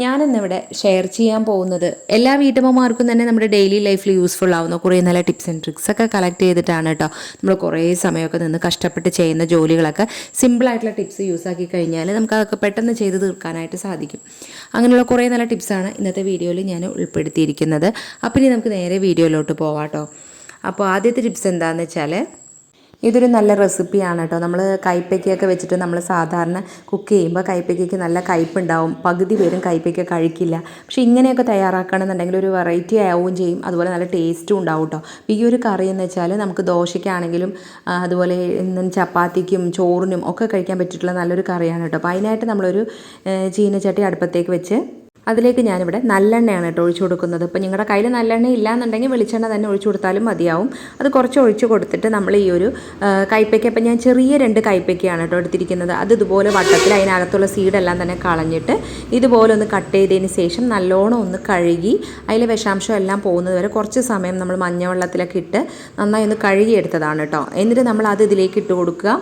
ഞാനിന്നിവിടെ ഷെയർ ചെയ്യാൻ പോകുന്നത് എല്ലാ വീട്ടമ്മമാർക്കും തന്നെ നമ്മുടെ ഡെയിലി ലൈഫിൽ യൂസ്ഫുൾ ആവുന്ന കുറേ നല്ല ടിപ്സ് ആൻഡ് ട്രിക്സ് ഒക്കെ കളക്ട് ചെയ്തിട്ടാണ് കേട്ടോ. നമ്മൾ കുറേ സമയമൊക്കെ നിന്ന് കഷ്ടപ്പെട്ട് ചെയ്യുന്ന ജോലികളൊക്കെ സിമ്പിളായിട്ടുള്ള ടിപ്സ് യൂസ് ആക്കി കഴിഞ്ഞാൽ നമുക്ക് അതൊക്കെ പെട്ടെന്ന് ചെയ്ത് തീർക്കാനായിട്ട് സാധിക്കും. അങ്ങനെയുള്ള കുറേ നല്ല ടിപ്സാണ് ഇന്നത്തെ വീഡിയോയിൽ ഞാൻ ഉൾപ്പെടുത്തിയിരിക്കുന്നത്. അപ്പോൾ ഇനി നമുക്ക് നേരെ വീഡിയോയിലോട്ട് പോവാം കേട്ടോ. അപ്പോൾ ആദ്യത്തെ ടിപ്സ് എന്താണെന്ന് വെച്ചാൽ, ഇതൊരു നല്ല റെസിപ്പിയാണ് കേട്ടോ. നമ്മൾ കൈപ്പയ്ക്കൊക്കെ വെച്ചിട്ട് നമ്മൾ സാധാരണ കുക്ക് ചെയ്യുമ്പോൾ കൈപ്പയ്ക്ക് നല്ല കയ്പ്പുണ്ടാവും. പകുതി പേരും കൈപ്പയ്ക്ക കഴിക്കില്ല. പക്ഷേ ഇങ്ങനെയൊക്കെ തയ്യാറാക്കുകയാണെന്നുണ്ടെങ്കിൽ ഒരു വെറൈറ്റി ആവുകയും ചെയ്യും, അതുപോലെ നല്ല ടേസ്റ്റും ഉണ്ടാവും കേട്ടോ. ഈ ഒരു കറി എന്ന് വെച്ചാൽ നമുക്ക് ദോശയ്ക്കാണെങ്കിലും അതുപോലെ ചപ്പാത്തിക്കും ചോറിനും ഒക്കെ കഴിക്കാൻ പറ്റിയിട്ടുള്ള നല്ലൊരു കറിയാണ് കേട്ടോ. അപ്പോൾ അതിനായിട്ട് നമ്മളൊരു ചീനച്ചട്ടി അടുപ്പത്തേക്ക് വെച്ച് അതിലേക്ക് ഞാനിവിടെ നല്ലെണ്ണയാണ് കേട്ടോ ഒഴിച്ചു കൊടുക്കുന്നത്. ഇപ്പോൾ നിങ്ങളുടെ കയ്യിൽ നല്ലെണ്ണ ഇല്ലയെന്നുണ്ടെങ്കിൽ വെളിച്ചെണ്ണ തന്നെ ഒഴിച്ചു കൊടുത്താലും മതിയാവും. അത് കുറച്ച് ഒഴിച്ചു കൊടുത്തിട്ട് നമ്മൾ ഈ ഒരു കൈപ്പയ്ക്ക, ഇപ്പം ഞാൻ ചെറിയ 2 കൈപ്പയ്ക്കയാണ് കേട്ടോ എടുത്തിരിക്കുന്നത്. അത് ഇതുപോലെ വട്ടത്തിൽ അതിനകത്തുള്ള സീഡെല്ലാം തന്നെ കളഞ്ഞിട്ട് ഇതുപോലെ ഒന്ന് കട്ട് ചെയ്തതിന് ശേഷം നല്ലോണം ഒന്ന് കഴുകി അതിൽ വിഷാംശം എല്ലാം പോകുന്നത് വരെ കുറച്ച് സമയം നമ്മൾ മഞ്ഞവെള്ളത്തിലൊക്കെ ഇട്ട് നന്നായി ഒന്ന് കഴുകിയെടുത്തതാണ് കേട്ടോ. എന്നിട്ട് നമ്മൾ അത് ഇതിലേക്ക് ഇട്ട് കൊടുക്കുക.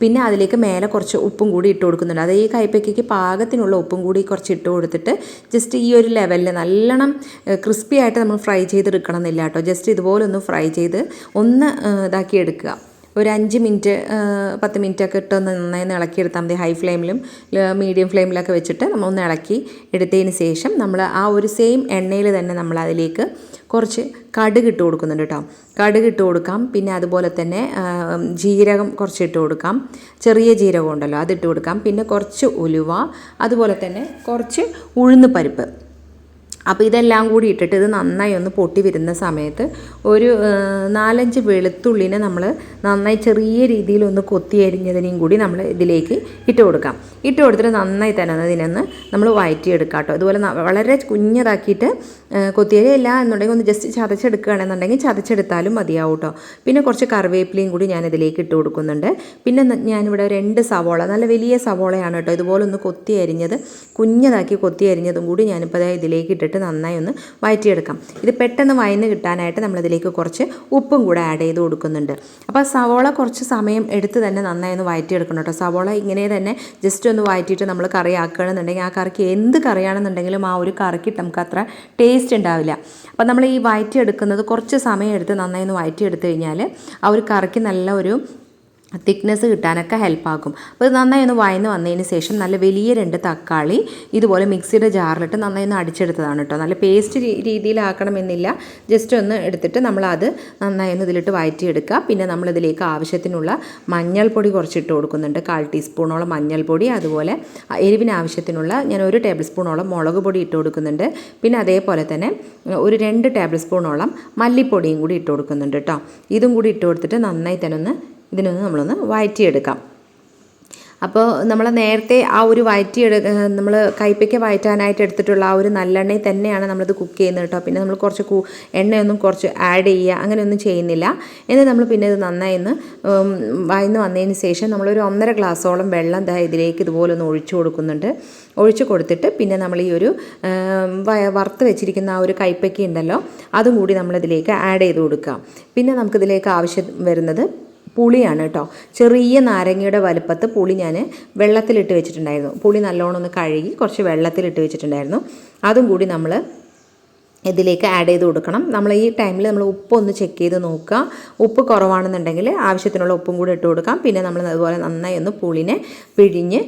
പിന്നെ അതിലേക്ക് മേലെ കുറച്ച് ഉപ്പും കൂടി ഇട്ട് കൊടുക്കുന്നുണ്ട്. അത് ഈ കൈപ്പയ്ക്ക് പാകത്തിനുള്ള ഉപ്പും കൂടി കുറച്ച് ഇട്ട് കൊടുത്തിട്ട് ജസ്റ്റ് ഈ ഒരു ലെവലിൽ നല്ലോണം ക്രിസ്പി ആയിട്ട് നമ്മൾ ഫ്രൈ ചെയ്തെടുക്കണം എന്നില്ല കേട്ടോ. ജസ്റ്റ് ഇതുപോലെ ഒന്ന് ഫ്രൈ ചെയ്ത് ഒന്ന് ഇതാക്കി എടുക്കുക. ഒരു 5 മിനിറ്റ് 10 മിനിറ്റൊക്കെ ഇട്ട് ഒന്ന് നന്നായി ഇളക്കിയെടുത്താൽ മതി. ഹൈ ഫ്ലെയിമിലും മീഡിയം ഫ്ലെയിമിലൊക്കെ വെച്ചിട്ട് നമ്മൾ ഒന്ന് ഇളക്കി എടുത്തതിന് ശേഷം നമ്മൾ ആ ഒരു സെയിം എണ്ണയിൽ തന്നെ നമ്മൾ അതിലേക്ക് കുറച്ച് കടുക് ഇട്ട് കൊടുക്കുന്നുണ്ട് കേട്ടോ. കടുക് ഇട്ട് കൊടുക്കാം. പിന്നെ അതുപോലെ തന്നെ ജീരകം കുറച്ച് ഇട്ട് കൊടുക്കാം. ചെറിയ ജീരകം ഉണ്ടല്ലോ അതിട്ട് കൊടുക്കാം. പിന്നെ കുറച്ച് ഉലുവ, അതുപോലെ തന്നെ കുറച്ച് ഉഴുന്ന് പരിപ്പ്. അപ്പോൾ ഇതെല്ലാം കൂടി ഇട്ടിട്ട് ഇത് നന്നായി ഒന്ന് പൊട്ടി വരുന്ന സമയത്ത് ഒരു 4-5 വെളുത്തുള്ളിനെ നമ്മൾ നന്നായി ചെറിയ രീതിയിൽ ഒന്ന് കൊത്തി അരിഞ്ഞതിനെയും കൂടി നമ്മൾ ഇതിലേക്ക് ഇട്ട് കൊടുക്കാം. ഇട്ട് കൊടുത്തിട്ട് നന്നായി തന്നെ ഇതിനൊന്ന് നമ്മൾ വഴറ്റിയെടുക്കാം കേട്ടോ. അതുപോലെ വളരെ കുഞ്ഞതാക്കിയിട്ട് കൊത്തിയരിയില്ല എന്നുണ്ടെങ്കിൽ ഒന്ന് ജസ്റ്റ് ചതച്ചെടുക്കുകയാണെന്നുണ്ടെങ്കിൽ ചതച്ചെടുത്താലും മതിയാവും കേട്ടോ. പിന്നെ കുറച്ച് കറിവേപ്പിലയും കൂടി ഞാൻ ഇതിലേക്ക് ഇട്ട് കൊടുക്കുന്നുണ്ട്. പിന്നെ ഞാനിവിടെ 2 സവോള, നല്ല വലിയ സവോളയാണ് കേട്ടോ, ഇതുപോലെ ഒന്ന് കൊത്തി അരിഞ്ഞത്, കുഞ്ഞതാക്കി കൊത്തി അരിഞ്ഞതും കൂടി ഞാനിപ്പോൾ ഇതിലേക്ക് ഇട്ടിട്ട് നന്നായി ഒന്ന് വഴറ്റിയെടുക്കാം. ഇത് പെട്ടെന്ന് വഴന്ന് കിട്ടാനായിട്ട് നമ്മളിതിലേക്ക് കുറച്ച് ഉപ്പും കൂടെ ആഡ് ചെയ്ത് കൊടുക്കുന്നുണ്ട്. അപ്പോൾ സവോള കുറച്ച് സമയം എടുത്ത് തന്നെ നന്നായി ഒന്ന് വഴറ്റിയെടുക്കണം കേട്ടോ. സവോള ഇങ്ങനെ തന്നെ ജസ്റ്റ് ഒന്ന് വഴറ്റിയിട്ട് നമ്മൾ കറി ആക്കുകയാണെന്നുണ്ടെങ്കിൽ ആ കറിക്ക് എന്ത് കറിയാണെന്നുണ്ടെങ്കിലും ആ ഒരു കറിക്ക് നമുക്ക് അത്ര ടേസ്റ്റ് ഉണ്ടാവില്ല. അപ്പോൾ നമ്മൾ ഈ വഴറ്റിയെടുക്കുന്നത് കുറച്ച് സമയം എടുത്ത് നന്നായി ഒന്ന് വഴറ്റിയെടുത്ത് കഴിഞ്ഞാൽ ആ ഒരു കറിക്ക് നല്ല ഒരു തിക്നെസ് കിട്ടാനൊക്കെ ഹെൽപ്പാക്കും. അപ്പോൾ ഇത് നന്നായി ഒന്ന് വഴന്ന് വന്നതിന് ശേഷം നല്ല വലിയ 2 തക്കാളി ഇതുപോലെ മിക്സിയുടെ ജാറിലിട്ട് നന്നായി ഒന്ന് അടിച്ചെടുത്തതാണ് കേട്ടോ. നല്ല പേസ്റ്റ് രീതിയിലാക്കണമെന്നില്ല, ജസ്റ്റ് ഒന്ന് എടുത്തിട്ട് നമ്മളത് നന്നായി ഒന്ന് ഇതിലിട്ട് വഴറ്റിയെടുക്കുക. പിന്നെ നമ്മളിതിലേക്ക് ആവശ്യത്തിനുള്ള മഞ്ഞൾപ്പൊടി കുറച്ചിട്ട് കൊടുക്കുന്നുണ്ട്. 1/4 ടീസ്പൂണോളം മഞ്ഞൾപ്പൊടി, അതുപോലെ എരിവിന് ആവശ്യത്തിനുള്ള ഞാൻ 1 ടേബിൾ സ്പൂണോളം മുളക് പൊടി ഇട്ട് കൊടുക്കുന്നുണ്ട്. പിന്നെ അതേപോലെ തന്നെ ഒരു 2 ടേബിൾ സ്പൂണോളം മല്ലിപ്പൊടിയും കൂടി ഇട്ട് കൊടുക്കുന്നുണ്ട് കേട്ടോ. ഇതും കൂടി ഇട്ട് കൊടുത്തിട്ട് നന്നായി തന്നെ ഇതിനൊന്ന് നമ്മളൊന്ന് വഴറ്റിയെടുക്കാം. അപ്പോൾ നമ്മൾ നേരത്തെ ആ ഒരു നമ്മൾ കൈപ്പയ്ക്ക വഴറ്റാനായിട്ട് എടുത്തിട്ടുള്ള ആ ഒരു നല്ലെണ്ണയിൽ തന്നെയാണ് നമ്മളിത് കുക്ക് ചെയ്യുന്നത് കേട്ടോ. പിന്നെ നമ്മൾ കുറച്ച് എണ്ണയൊന്നും കുറച്ച് ആഡ് ചെയ്യുക അങ്ങനെയൊന്നും ചെയ്യുന്നില്ല. എന്നിട്ട് നമ്മൾ പിന്നെ ഇത് നന്നായി ഒന്ന് വഴന്ന് വന്നതിന് ശേഷം നമ്മളൊരു 1.5 ഗ്ലാസ്സോളം വെള്ളം ഇതിലേക്ക് ഇതുപോലെ ഒന്ന് ഒഴിച്ചു കൊടുക്കുന്നുണ്ട്. ഒഴിച്ചു കൊടുത്തിട്ട് പിന്നെ നമ്മൾ ഈ ഒരു വറുത്ത് വെച്ചിരിക്കുന്ന ആ ഒരു കൈപ്പയ്ക്ക ഉണ്ടല്ലോ അതും കൂടി നമ്മളിതിലേക്ക് ആഡ് ചെയ്ത് കൊടുക്കുക. പിന്നെ നമുക്കിതിലേക്ക് ആവശ്യം വരുന്നത് പുളിയാണ് കേട്ടോ. ചെറിയ നാരങ്ങയുടെ വലുപ്പത്ത് പുളി ഞാൻ വെള്ളത്തിലിട്ട് വെച്ചിട്ടുണ്ടായിരുന്നു. പുളി നല്ലോണം ഒന്ന് കഴുകി കുറച്ച് വെള്ളത്തിലിട്ട് വെച്ചിട്ടുണ്ടായിരുന്നു. അതും കൂടി നമ്മൾ ഇതിലേക്ക് ആഡ് ചെയ്ത് കൊടുക്കണം. നമ്മൾ ഈ ടൈമിൽ നമ്മൾ ഉപ്പൊന്ന് ചെക്ക് ചെയ്ത് നോക്കുക. ഉപ്പ് കുറവാണെന്നുണ്ടെങ്കിൽ ആവശ്യത്തിനുള്ള ഉപ്പും കൂടി ഇട്ട് കൊടുക്കാം. പിന്നെ നമ്മൾ അതുപോലെ നന്നായി ഒന്ന് പുളിനെ പിഴിഞ്ഞ്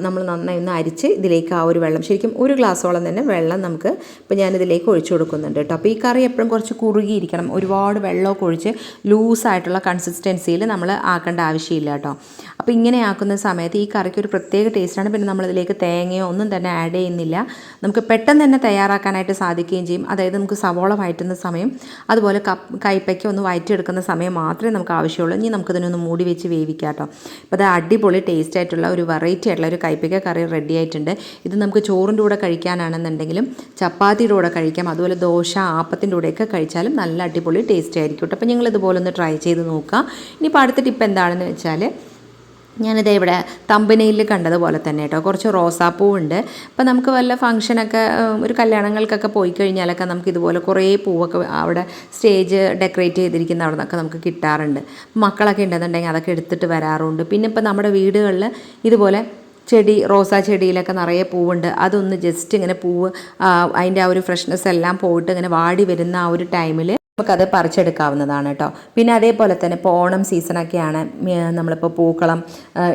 നമ്മൾ നന്നായി ഒന്ന് അരിച്ച് ഇതിലേക്ക് ആ ഒരു വെള്ളം, ശരിക്കും 1 ഗ്ലാസ്സോളം തന്നെ വെള്ളം നമുക്ക് ഇപ്പോൾ ഞാനിതിലേക്ക് ഒഴിച്ചു കൊടുക്കുന്നുണ്ട് കേട്ടോ. അപ്പോൾ ഈ കറി എപ്പോഴും കുറച്ച് കുറുകിയിരിക്കണം. ഒരുപാട് വെള്ളമൊക്കെ ഒഴിച്ച് ലൂസായിട്ടുള്ള കൺസിസ്റ്റൻസിയിൽ നമ്മൾ ആക്കേണ്ട ആവശ്യമില്ല കേട്ടോ. അപ്പോൾ ഇങ്ങനെ ആക്കുന്ന സമയത്ത് ഈ കറിക്ക് ഒരു പ്രത്യേക ടേസ്റ്റാണ്. പിന്നെ നമ്മളിതിലേക്ക് തേങ്ങയോ ഒന്നും തന്നെ ആഡ് ചെയ്യുന്നില്ല. നമുക്ക് പെട്ടെന്ന് തന്നെ തയ്യാറാക്കാനായിട്ട് സാധിക്കുകയും ചെയ്യും. അതായത് നമുക്ക് സവോള വഴറ്റുന്ന സമയം, അതുപോലെ കൈപ്പയ്ക്ക ഒന്ന് വഴറ്റിയെടുക്കുന്ന സമയം മാത്രമേ നമുക്ക് ആവശ്യമുള്ളൂ. ഇനി നമുക്കിതിനൊന്ന് മൂടി വെച്ച് വേവിക്കാം കേട്ടോ. അപ്പോൾ അത് അടിപൊളി ടേസ്റ്റ് ആയിട്ടുള്ള ഒരു വെറൈറ്റി ആയിട്ടുള്ള ഒരു കൈപ്പയ്ക്ക കറി റെഡി ആയിട്ടുണ്ട്. ഇത് നമുക്ക് ചോറിൻ്റെ കൂടെ കഴിക്കാനാണെന്നുണ്ടെങ്കിലും ചപ്പാത്തിയുടെ കൂടെ കഴിക്കാം, അതുപോലെ ദോശ ആപ്പത്തിൻ്റെ കൂടെയൊക്കെ കഴിച്ചാലും നല്ല അടിപൊളി ടേസ്റ്റ് ആയിരിക്കും കേട്ടോ. അപ്പോൾ നിങ്ങൾ ഇതുപോലെ ഒന്ന് ട്രൈ ചെയ്ത് നോക്കുക. ഇനിയിപ്പോൾ അടുത്ത ടിപ്പ് എന്താണെന്ന് വെച്ചാൽ, ഞാനിത് ഇവിടെ തമ്പനയിൽ കണ്ടതുപോലെ തന്നെ കേട്ടോ, കുറച്ച് റോസാപ്പൂവുണ്ട്. അപ്പോൾ നമുക്ക് വല്ല ഫംഗ്ഷനൊക്കെ ഒരു കല്യാണങ്ങൾക്കൊക്കെ പോയി കഴിഞ്ഞാലൊക്കെ നമുക്ക് ഇതുപോലെ കുറേ പൂവൊക്കെ അവിടെ സ്റ്റേജ് ഡെക്കറേറ്റ് ചെയ്തിരിക്കുന്ന അവിടെ നിന്നൊക്കെ നമുക്ക് കിട്ടാറുണ്ട്. മക്കളൊക്കെ ഉണ്ടെന്നുണ്ടെങ്കിൽ അതൊക്കെ എടുത്തിട്ട് വരാറുണ്ട്. പിന്നെ ഇപ്പോൾ നമ്മുടെ വീടുകളിൽ ഇതുപോലെ റോസാ ചെടിയിലൊക്കെ നിറയെ പൂവുണ്ട്, അതൊന്ന് ജസ്റ്റ് ഇങ്ങനെ പൂവ് അതിൻ്റെ ആ ഒരു ഫ്രഷ്നെസ് എല്ലാം പോയിട്ട് ഇങ്ങനെ വാടി വരുന്ന ആ ഒരു ടൈമിൽ നമുക്കത് പറിച്ചെടുക്കാവുന്നതാണ് കേട്ടോ. പിന്നെ അതേപോലെ തന്നെ ഇപ്പോൾ ഓണം സീസണൊക്കെയാണ്, നമ്മളിപ്പോൾ പൂക്കളം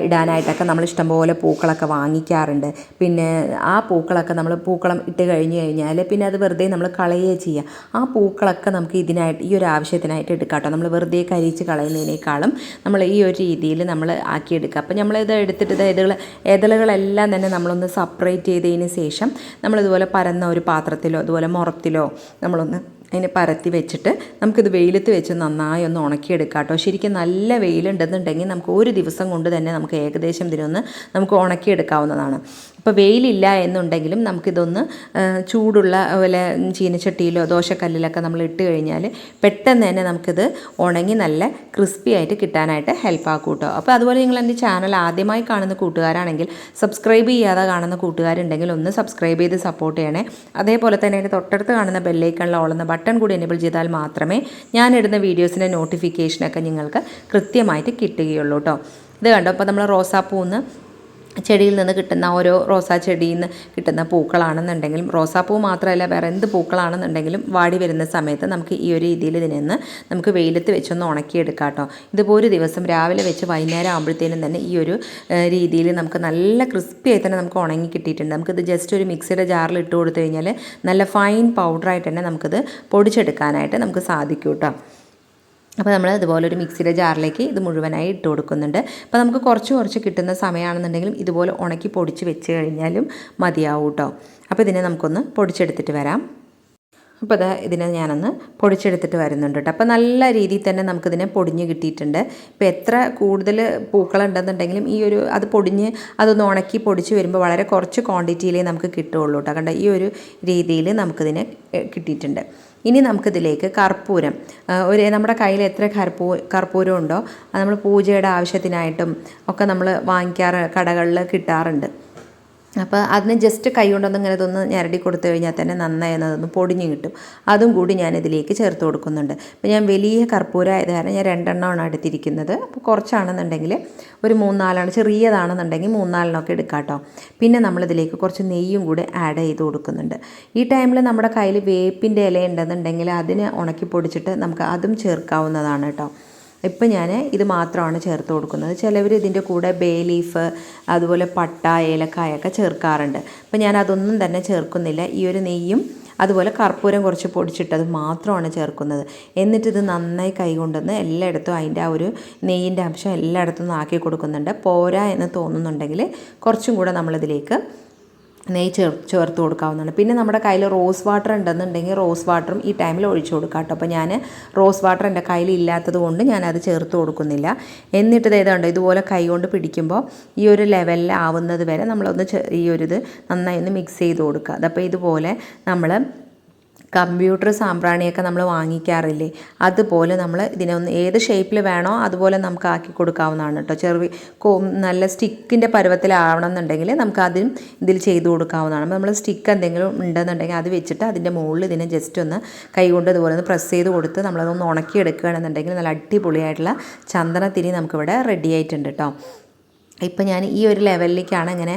ഇടാനായിട്ടൊക്കെ നമ്മൾ ഇഷ്ടംപോലെ പൂക്കളൊക്കെ വാങ്ങിക്കാറുണ്ട്. പിന്നെ ആ പൂക്കളൊക്കെ നമ്മൾ പൂക്കളം ഇട്ട് കഴിഞ്ഞ് കഴിഞ്ഞാൽ പിന്നെ അത് വെറുതെ നമ്മൾ കളയുകയും ചെയ്യുക. ആ പൂക്കളൊക്കെ നമുക്ക് ഇതിനായിട്ട് ഈ ഒരു ആവശ്യത്തിനായിട്ട് എടുക്കാം കേട്ടോ. നമ്മൾ വെറുതെ കരിച്ച് കളയുന്നതിനേക്കാളും നമ്മൾ ഈ ഒരു രീതിയിൽ നമ്മൾ ആക്കിയെടുക്കുക. അപ്പോൾ നമ്മളിത് എടുത്തിട്ട് ഇതളുകളെല്ലാം തന്നെ നമ്മളൊന്ന് സെപ്പറേറ്റ് ചെയ്തതിന് ശേഷം നമ്മളിതുപോലെ പരന്ന ഒരു പാത്രത്തിലോ അതുപോലെ മുറത്തിലോ നമ്മളൊന്ന് അതിനെ പരത്തി വെച്ചിട്ട് നമുക്കിത് വെയിലത്ത് വെച്ച് നന്നായി ഒന്ന് ഉണക്കിയെടുക്കാം കേട്ടോ. ശരിക്കും നല്ല വെയിലുണ്ടെന്നുണ്ടെങ്കിൽ നമുക്ക് ഒരു ദിവസം കൊണ്ട് തന്നെ നമുക്ക് ഏകദേശം ഇതിനൊന്ന് നമുക്ക് ഉണക്കിയെടുക്കാവുന്നതാണ്. ഇപ്പോൾ വെയിലില്ല എന്നുണ്ടെങ്കിലും നമുക്കിതൊന്ന് ചൂടുള്ള വല്ല ചീനച്ചട്ടിയിലോ ദോശക്കല്ലിലൊക്കെ നമ്മൾ ഇട്ട് കഴിഞ്ഞാൽ പെട്ടെന്ന് തന്നെ നമുക്കിത് ഉണങ്ങി നല്ല ക്രിസ്പി ആയിട്ട് കിട്ടാനായിട്ട് ഹെൽപ്പ് ആക്കും കേട്ടോ. അപ്പോൾ അതുപോലെ നിങ്ങൾ എൻ്റെ ചാനൽ ആദ്യമായി കാണുന്ന കൂട്ടുകാരാണെങ്കിൽ സബ്സ്ക്രൈബ് ചെയ്യാതെ കാണുന്ന കൂട്ടുകാരുണ്ടെങ്കിൽ ഒന്ന് സബ്സ്ക്രൈബ് ചെയ്ത് സപ്പോർട്ട് ചെയ്യണേ. അതേപോലെ തന്നെ അതിൻ്റെ തൊട്ടടുത്ത് കാണുന്ന ബെല്ലൈക്കണിൽ ഓളുന്ന ബട്ടൺ കൂടി എനേബിൾ ചെയ്താൽ മാത്രമേ ഞാനിടുന്ന വീഡിയോസിൻ്റെ നോട്ടിഫിക്കേഷനൊക്കെ നിങ്ങൾക്ക് കൃത്യമായിട്ട് കിട്ടുകയുള്ളൂ കേട്ടോ. ഇത് കണ്ടോ, അപ്പോൾ നമ്മൾ റോസാപ്പൂന്ന് ചെടിയിൽ നിന്ന് കിട്ടുന്ന ഓരോ റോസാ ചെടിയിൽ നിന്ന് കിട്ടുന്ന പൂക്കളാണെന്നുണ്ടെങ്കിലും റോസാപ്പൂ മാത്രമല്ല വേറെ എന്ത് പൂക്കളാണെന്നുണ്ടെങ്കിലും വാടി വരുന്ന സമയത്ത് നമുക്ക് ഈ ഒരു രീതിയിൽ ഇതിനെ നമുക്ക് വെയിലത്ത് വെച്ചൊന്ന് ഉണക്കിയെടുക്കാം കേട്ടോ. ഇതിപ്പോൾ ഒരു ദിവസം രാവിലെ വെച്ച് വൈകുന്നേരം ആകുമ്പോഴത്തേനും തന്നെ ഈ ഒരു രീതിയിൽ നമുക്ക് നല്ല ക്രിസ്പി ആയി തന്നെ നമുക്ക് ഉണങ്ങി കിട്ടിയിട്ടുണ്ട്. നമുക്കിത് ജസ്റ്റ് ഒരു മിക്സിയുടെ ജാറിൽ ഇട്ട് കൊടുത്തു കഴിഞ്ഞാൽ നല്ല ഫൈൻ പൗഡറായിട്ട് തന്നെ നമുക്കിത് പൊടിച്ചെടുക്കാനായിട്ട് നമുക്ക് സാധിക്കും കേട്ടോ. അപ്പോൾ നമ്മൾ ഇതുപോലെ ഒരു മിക്സിയുടെ ജാറിലേക്ക് ഇത് മുഴുവനായി ഇട്ട് കൊടുക്കുന്നുണ്ട്. അപ്പോൾ നമുക്ക് കുറച്ച് കിട്ടുന്ന സമയമാണെന്നുണ്ടെങ്കിലും ഇതുപോലെ ഉണക്കി പൊടിച്ച് വെച്ച് കഴിഞ്ഞാലും മതിയാവും കേട്ടോ. അപ്പോൾ ഇതിനെ നമുക്കൊന്ന് പൊടിച്ചെടുത്തിട്ട് വരാം. അപ്പോൾ ഇതിനെ ഞാനൊന്ന് പൊടിച്ചെടുത്തിട്ട് വരുന്നുണ്ട് കേട്ടോ. അപ്പോൾ നല്ല രീതിയിൽ തന്നെ നമുക്കിതിനെ പൊടിഞ്ഞ് കിട്ടിയിട്ടുണ്ട്. ഇപ്പോൾ എത്ര കൂടുതൽ പൂക്കളുണ്ടെന്നുണ്ടെങ്കിലും ഈ ഒരു അത് പൊടിഞ്ഞ് അതൊന്ന് ഉണക്കി പൊടിച്ച് വരുമ്പോൾ വളരെ കുറച്ച് ക്വാണ്ടിറ്റിയിലേ നമുക്ക് കിട്ടുകയുള്ളൂ കേട്ടോ. കണ്ട ഈ ഒരു രീതിയിൽ നമുക്കിതിനെ കിട്ടിയിട്ടുണ്ട്. ഇനി നമുക്കിതിലേക്ക് കർപ്പൂരം നമ്മുടെ കയ്യിൽ എത്ര കർപ്പൂരം ഉണ്ടോ അത് നമ്മൾ പൂജയുടെ ആവശ്യത്തിനായിട്ടും ഒക്കെ നമ്മൾ കടകളിൽ കിട്ടാറുണ്ട്. അപ്പോൾ അതിന് ജസ്റ്റ് കൈ കൊണ്ടൊന്ന് ഇങ്ങനെ ഇതൊന്ന് ഞരടി കൊടുത്തു കഴിഞ്ഞാൽ തന്നെ നന്നായി അതൊന്ന് പൊടിഞ്ഞ് കിട്ടും. അതും കൂടി ഞാനിതിലേക്ക് ചേർത്ത് കൊടുക്കുന്നുണ്ട്. അപ്പോൾ ഞാൻ വലിയ കർപ്പൂരം ആയത് കാരണം ഞാൻ 2 എണ്ണമാണ് എടുത്തിരിക്കുന്നത്. അപ്പോൾ കുറച്ചാണെന്നുണ്ടെങ്കിൽ ഒരു 3-4 ചെറിയതാണെന്നുണ്ടെങ്കിൽ 3-4 എടുക്കാം കേട്ടോ. പിന്നെ നമ്മളിതിലേക്ക് കുറച്ച് നെയ്യും കൂടി ആഡ് ചെയ്ത് കൊടുക്കുന്നുണ്ട്. ഈ ടൈമിൽ നമ്മുടെ കയ്യിൽ വേപ്പിൻ്റെ ഇല ഉണ്ടെന്നുണ്ടെങ്കിൽ അതിനെ ഉണക്കി പൊടിച്ചിട്ട് നമുക്ക് അതും ചേർക്കാവുന്നതാണ് കേട്ടോ. ഇപ്പം ഞാൻ ഇത് മാത്രമാണ് ചേർത്ത് കൊടുക്കുന്നത്. ചിലവർ ഇതിൻ്റെ കൂടെ ബേ ലീഫ് അതുപോലെ പട്ട ഏലക്കായൊക്കെ ചേർക്കാറുണ്ട്. അപ്പം ഞാൻ അതൊന്നും തന്നെ ചേർക്കുന്നില്ല. ഈ ഒരു നെയ്യും അതുപോലെ കർപ്പൂരം കുറച്ച് പൊടിച്ചിട്ടത് മാത്രമാണ് ചേർക്കുന്നത്. എന്നിട്ടിത് നന്നായി കൈ കൊണ്ടുവന്ന് എല്ലായിടത്തും അതിൻ്റെ ആ ഒരു നെയ്യിൻ്റെ അംശം എല്ലായിടത്തും ആക്കി കൊടുക്കുന്നുണ്ട്. പോരാ എന്ന് തോന്നുന്നുണ്ടെങ്കിൽ കുറച്ചും കൂടെ നമ്മളിതിലേക്ക് നെയ്യ് ചേർത്ത് കൊടുക്കാവുന്നതാണ്. പിന്നെ നമ്മുടെ കയ്യിൽ റോസ് വാട്ടർ ഉണ്ടെന്നുണ്ടെങ്കിൽ റോസ് വാട്ടറും ഈ ടൈമിൽ ഒഴിച്ചു കൊടുക്കാം കേട്ടോ. അപ്പോൾ ഞാൻ റോസ് വാട്ടർ എൻ്റെ കയ്യിൽ ഇല്ലാത്തത് കൊണ്ട് ഞാനത് ചേർത്ത് കൊടുക്കുന്നില്ല. എന്നിട്ട് ഇതുണ്ട് ഇതുപോലെ കൈ കൊണ്ട് പിടിക്കുമ്പോൾ ഈ ഒരു ലെവലിൽ ആവുന്നത് വരെ നമ്മളൊന്ന് ഈ ഒരു ഇത് നന്നായി ഒന്ന് മിക്സ് ചെയ്ത് കൊടുക്കുക. അതപ്പോൾ ഇതുപോലെ നമ്മൾ കമ്പ്യൂട്ടർ സാമ്പ്രാണിയൊക്കെ നമ്മൾ വാങ്ങിക്കാറില്ലേ, അതുപോലെ നമ്മൾ ഇതിനെ ഒന്ന് ഏത് ഷേപ്പിൽ വേണോ അതുപോലെ നമുക്ക് ആക്കി കൊടുക്കാവുന്നതാണ് കേട്ടോ. നല്ല സ്റ്റിക്കിൻ്റെ പരുവത്തിലാവണം എന്നുണ്ടെങ്കിൽ നമുക്ക് അതിന് ഇതിൽ ചെയ്ത് കൊടുക്കാവുന്നതാണ്. നമ്മൾ സ്റ്റിക്ക് എന്തെങ്കിലും ഉണ്ടെന്നുണ്ടെങ്കിൽ അത് വെച്ചിട്ട് അതിൻ്റെ മുകളിൽ ഇതിനെ ജസ്റ്റ് ഒന്ന് കൈ കൊണ്ട് ഇതുപോലെ ഒന്ന് പ്രസ് ചെയ്ത് കൊടുത്ത് നമ്മളതൊന്ന് ഉണക്കിയെടുക്കുകയാണെന്നുണ്ടെങ്കിൽ നല്ല അടിപൊളിയായിട്ടുള്ള ചന്ദനത്തിരി നമുക്കിവിടെ റെഡി ആയിട്ടുണ്ട് കേട്ടോ. ഇപ്പം ഞാൻ ഈ ഒരു ലെവലിലേക്കാണ് ഇങ്ങനെ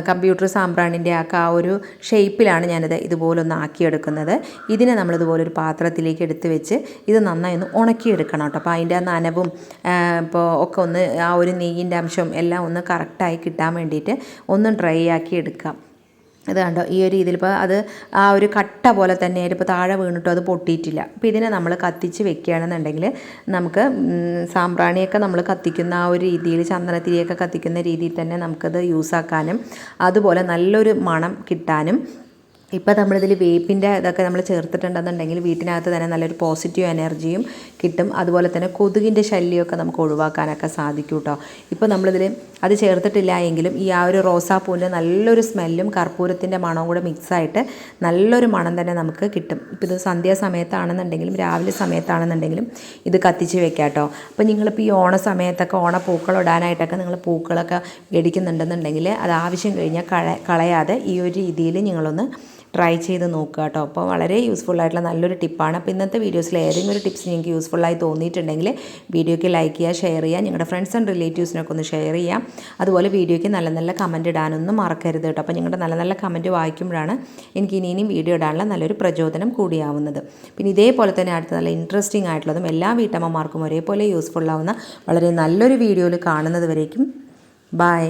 കമ്പ്യൂട്ടർ സാമ്പ്രാണിൻ്റെ ആ ഒരു ഷേപ്പിലാണ് ഞാനിത് ഇതുപോലെ ഒന്ന് ആക്കിയെടുക്കുന്നത്. ഇതിനെ നമ്മളിതുപോലെ ഒരു പാത്രത്തിലേക്ക് എടുത്ത് വെച്ച് ഇത് നന്നായി ഒന്ന് ഉണക്കിയെടുക്കണം കേട്ടോ. അപ്പോൾ അതിൻ്റെ നനവും ഇപ്പോൾ ഒക്കെ ഒന്ന് ആ ഒരു നെയ്യിൻ്റെ അംശം എല്ലാം ഒന്ന് കറക്റ്റായി കിട്ടാൻ വേണ്ടിയിട്ട് ഒന്ന് ഡ്രൈ ആക്കി എടുക്കാം. ഇത് കണ്ടോ ഈ ഒരു രീതിയിൽ ഇപ്പോൾ അത് ആ ഒരു കട്ട പോലെ തന്നെ ഇപ്പോൾ താഴെ വീണിട്ടോ അത് പൊട്ടിയിട്ടില്ല. അപ്പോൾ ഇതിനെ നമ്മൾ കത്തിച്ച് വെക്കുകയാണെന്നുണ്ടെങ്കിൽ നമുക്ക് സാമ്പ്രാണിയൊക്കെ നമ്മൾ കത്തിക്കുന്ന ആ ഒരു രീതിയിൽ ചന്ദനത്തിരിയൊക്കെ കത്തിക്കുന്ന രീതിയിൽ തന്നെ നമുക്കത് യൂസാക്കാനും അതുപോലെ നല്ലൊരു മണം കിട്ടാനും ഇപ്പോൾ നമ്മളിതിൽ വേപ്പിൻ്റെ ഇതൊക്കെ നമ്മൾ ചേർത്തിട്ടുണ്ടെന്നുണ്ടെങ്കിൽ വീട്ടിനകത്ത് തന്നെ നല്ലൊരു പോസിറ്റീവ് എനർജിയും കിട്ടും. അതുപോലെ തന്നെ കൊതുകിൻ്റെ ശല്യമൊക്കെ നമുക്ക് ഒഴിവാക്കാനൊക്കെ സാധിക്കും കേട്ടോ. ഇപ്പോൾ നമ്മളിതിൽ അത് ചേർത്തിട്ടില്ല എങ്കിലും ഈ ആ ഒരു റോസാപ്പൂവിൻ്റെ നല്ലൊരു സ്മെല്ലും കർപ്പൂരത്തിൻ്റെ മണവും കൂടെ മിക്സായിട്ട് നല്ലൊരു മണം തന്നെ നമുക്ക് കിട്ടും. ഇപ്പോൾ ഇത് സന്ധ്യാസമയത്താണെന്നുണ്ടെങ്കിലും രാവിലെ സമയത്താണെന്നുണ്ടെങ്കിലും ഇത് കത്തിച്ച് വെക്കാം കേട്ടോ. അപ്പോൾ നിങ്ങളിപ്പോൾ ഈ ഓണ സമയത്തൊക്കെ ഓണപ്പൂക്കൾ ഇടാനായിട്ടൊക്കെ നിങ്ങൾ പൂക്കളൊക്കെ മേടിക്കുന്നുണ്ടെന്നുണ്ടെങ്കിൽ അത് ആവശ്യം കഴിഞ്ഞാൽ കളയാതെ ഈ ഒരു രീതിയിൽ നിങ്ങളൊന്ന് ട്രൈ ചെയ്ത് നോക്കുക കേട്ടോ. അപ്പോൾ വളരെ യൂസ്ഫുൾ ആയിട്ടുള്ള നല്ലൊരു ടിപ്പാണ്. അപ്പോൾ ഇന്നത്തെ വീഡിയോസിൽ ഏതെങ്കിലും ഒരു ടിപ്സ് നിങ്ങൾക്ക് യൂസ്ഫുള്ളായി തോന്നിയിട്ടുണ്ടെങ്കിൽ വീഡിയോയ്ക്ക് ലൈക്ക് ചെയ്യുക, ഷെയർ ചെയ്യുക, നിങ്ങളുടെ ഫ്രണ്ട്സ് ആൻഡ് റിലേറ്റീവ്സിനൊക്കെ ഒന്ന് ഷെയർ ചെയ്യാം. അതുപോലെ വീഡിയോയ്ക്ക് നല്ല നല്ല കമൻറ്റ് ഇടാനൊന്നും മറക്കരുത് കേട്ടോ. അപ്പോൾ നിങ്ങളുടെ നല്ല നല്ല കമൻറ്റ് വായിക്കുമ്പോഴാണ് എനിക്ക് ഇനിയും വീഡിയോ ഇടാനുള്ള നല്ലൊരു പ്രചോദനം കൂടിയാവുന്നത്. പിന്നെ ഇതേപോലെ തന്നെ അടുത്ത നല്ല ഇൻട്രസ്റ്റിംഗ് ആയിട്ടുള്ളതും എല്ലാ വീട്ടമ്മമാർക്കും ഒരേപോലെ യൂസ്ഫുൾ ആവുന്ന വളരെ നല്ലൊരു വീഡിയോയിൽ കാണുന്നത് വരേക്കും ബൈ.